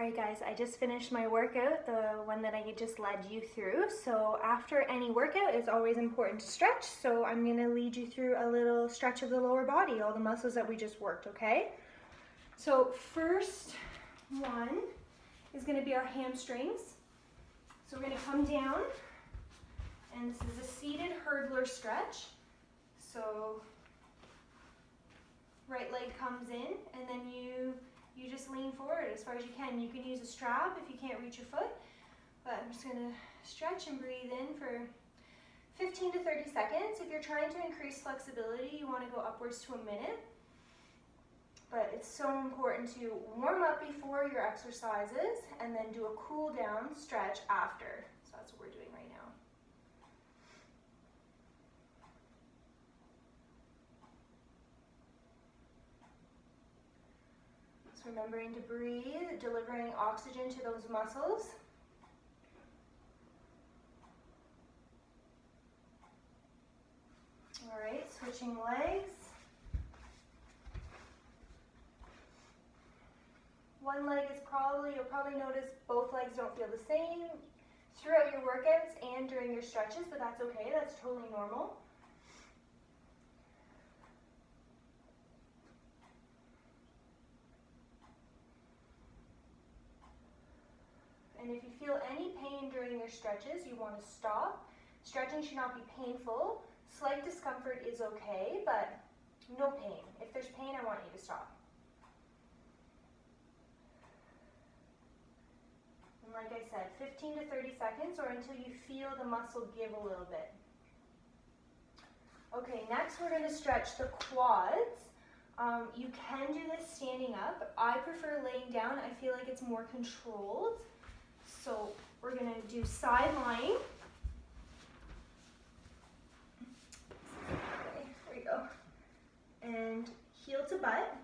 Alright guys, I just finished my workout, the one that I just led you through. So after any workout, it's always important to stretch. So I'm going to lead you through a little stretch of the lower body, all the muscles that we just worked, okay? So first one is going to be our hamstrings. So we're going to come down, and this is a seated hurdler stretch. So right leg comes in, and then you just lean forward as far as you can. You can use a strap if you can't reach your foot, but I'm just gonna stretch and breathe in for 15 to 30 seconds. If you're trying to increase flexibility, you wanna go upwards to a minute, but it's so important to warm up before your exercises and then do a cool down stretch after. So that's what we're doing right now. Remembering to breathe, delivering oxygen to those muscles. All right, switching legs. One leg is you'll probably notice both legs don't feel the same throughout your workouts and during your stretches, but that's okay, that's totally normal. And if you feel any pain during your stretches, you want to stop. Stretching should not be painful. Slight discomfort is okay, but no pain. If there's pain, I want you to stop. And like I said, 15 to 30 seconds or until you feel the muscle give a little bit. Okay, next we're going to stretch the quads. You can do this standing up. I prefer laying down. I feel like it's more controlled. So we're going to do side lying. Okay, there you go. And heel to butt.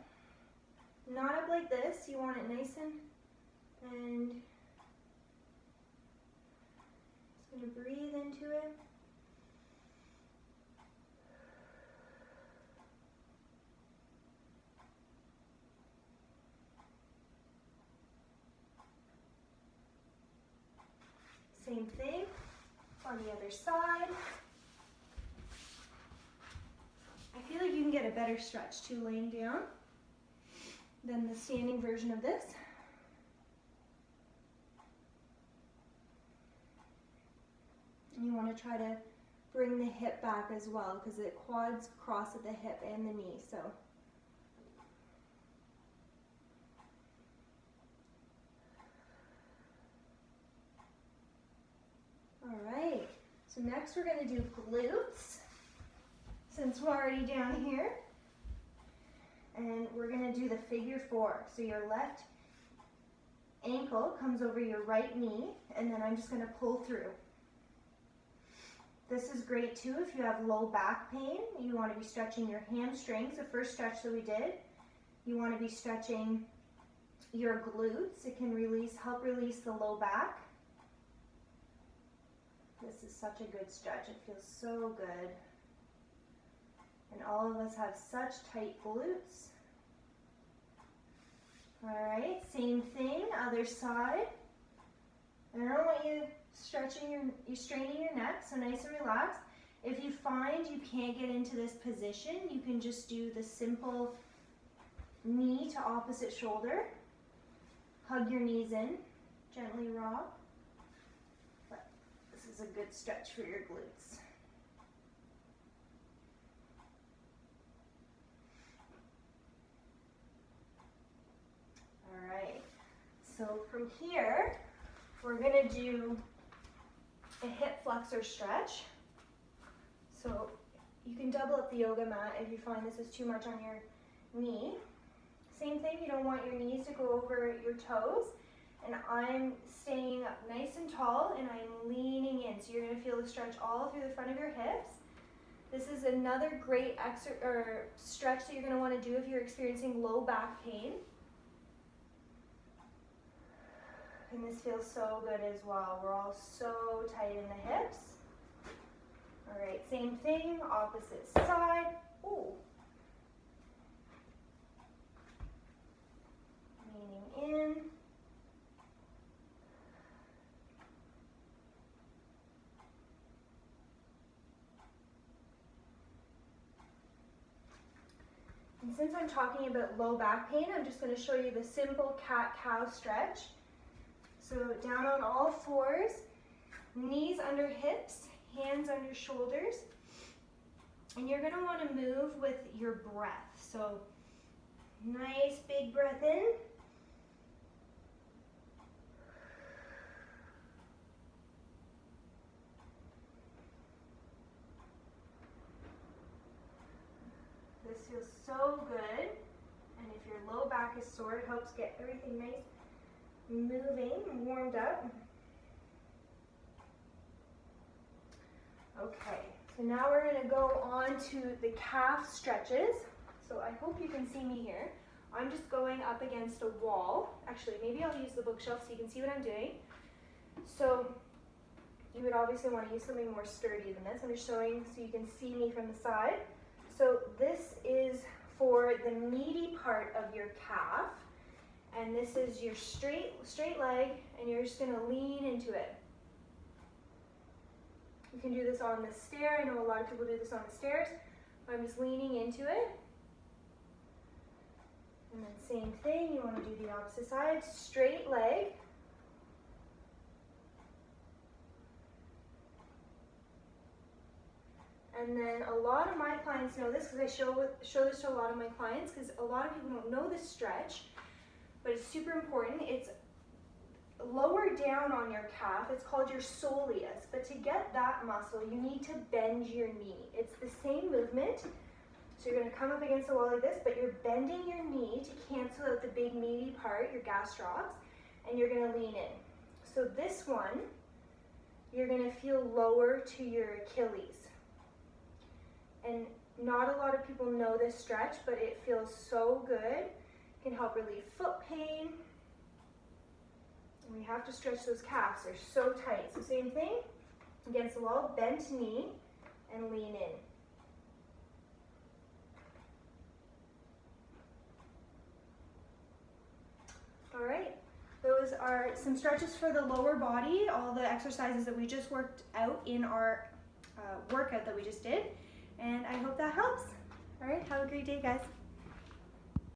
Not up like this. You want it nice and just going to breathe into it. Same thing on the other side. I feel like you can get a better stretch too laying down than the standing version of this. And you want to try to bring the hip back as well because the quads cross at the hip and the knee. So alright, so next we're going to do glutes, since we're already down here. And we're going to do the figure four. So your left ankle comes over your right knee, and then I'm just going to pull through. This is great too if you have low back pain. You want to be stretching your hamstrings, the first stretch that we did. You want to be stretching your glutes. It can help release the low back. This is such a good stretch. It feels so good. And all of us have such tight glutes. All right, same thing, other side. And I don't want you straining your neck, so nice and relaxed. If you find you can't get into this position, you can just do the simple knee to opposite shoulder. Hug your knees in, gently rock. This is a good stretch for your glutes. All right, so from here, we're going to do a hip flexor stretch. So you can double up the yoga mat if you find this is too much on your knee. Same thing, you don't want your knees to go over your toes. And I'm staying up nice and tall and I'm leaning in. So you're going to feel the stretch all through the front of your hips. This is another great stretch that you're going to want to do if you're experiencing low back pain. And this feels so good as well. We're all so tight in the hips. All right, same thing, opposite side. Ooh. Leaning in. And since I'm talking about low back pain, I'm just going to show you the simple cat-cow stretch. So down on all fours, knees under hips, hands under shoulders. And you're going to want to move with your breath. So nice big breath in. This feels so good. And if your low back is sore, it helps get everything nice, moving, warmed up. Okay, so now we're going to go on to the calf stretches. So I hope you can see me here. I'm just going up against a wall. Actually, maybe I'll use the bookshelf so you can see what I'm doing. So you would obviously want to use something more sturdy than this. I'm just showing so you can see me from the side. So this is for the meaty part of your calf. And this is your straight leg, and you're just going to lean into it. You can do this on the stair. I know a lot of people do this on the stairs. I'm just leaning into it. And then same thing, you want to do the opposite side, straight leg. And then a lot of my clients know this because I show this to a lot of my clients because a lot of people don't know this stretch, but it's super important. It's lower down on your calf. It's called your soleus, but to get that muscle, you need to bend your knee. It's the same movement. So you're going to come up against the wall like this, but you're bending your knee to cancel out the big meaty part, your gastrocs, and you're going to lean in. So this one, you're going to feel lower to your Achilles. And not a lot of people know this stretch, but it feels so good. It can help relieve foot pain. And we have to stretch those calves. They're so tight. So same thing, against the wall, bent knee, and lean in. All right, those are some stretches for the lower body, all the exercises that we just worked out in our workout that we just did. And I hope that helps. All right, have a great day, guys.